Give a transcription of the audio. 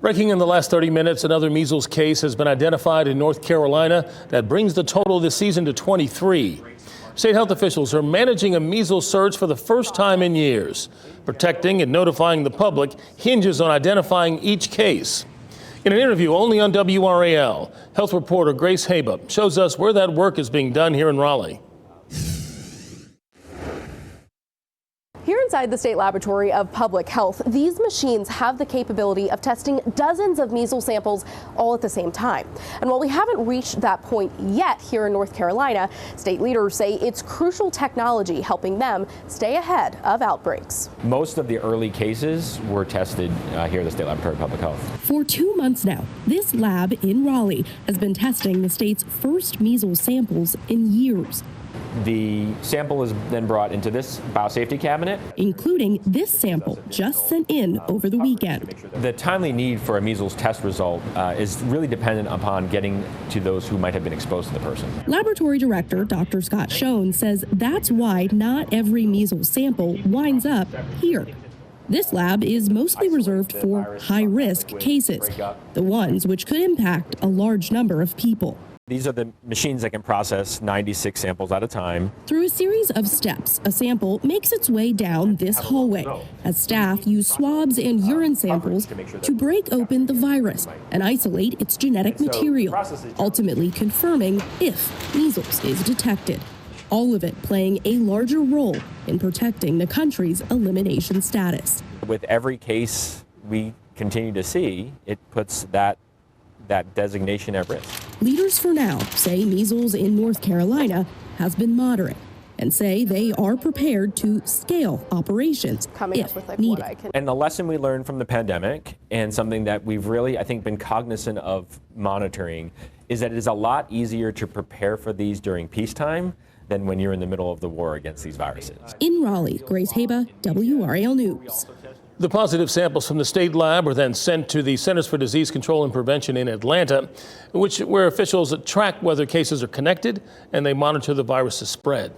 Breaking in the last 30 minutes, another measles case has been identified in North Carolina that brings the total this season to 23. State health officials are managing a measles surge for the first time in years. Protecting and notifying the public hinges on identifying each case. In an interview only on WRAL, health reporter Grace Haba shows us where that work is being done here in Raleigh. Here inside the State Laboratory of Public Health, these machines have the capability of testing dozens of measles samples all at the same time. And while we haven't reached that point yet here in North Carolina, state leaders say it's crucial technology helping them stay ahead of outbreaks. Most of the early cases were tested here at the State Laboratory of Public Health. For 2 months now, this lab in Raleigh has been testing the state's first measles samples in years. The sample is then brought into this biosafety cabinet, including this sample just sent in over the weekend. The timely need for a measles test result is really dependent upon getting to those who might have been exposed to the person. Laboratory director Dr. Scott Schoen says that's why not every measles sample winds up here. This lab is mostly reserved for high-risk cases, the ones which could impact a large number of people. These are the machines that can process 96 samples at a time. Through a series of steps, a sample makes its way down this hallway as staff use swabs and urine samples to break open the virus and isolate its genetic material, ultimately confirming if measles is detected. All of it playing a larger role in protecting the country's elimination status. With every case we continue to see, it puts that designation at risk. Leaders for now say measles in North Carolina has been moderate and say they are prepared to scale operations if needed. And the lesson we learned from the pandemic, and something that we've really, I think, been cognizant of monitoring, is that it is a lot easier to prepare for these during peacetime than when you're in the middle of the war against these viruses. In Raleigh, Grace Haba, WRAL News. The positive samples from the state lab are then sent to the Centers for Disease Control and Prevention in Atlanta, where officials track whether cases are connected and they monitor the virus's spread.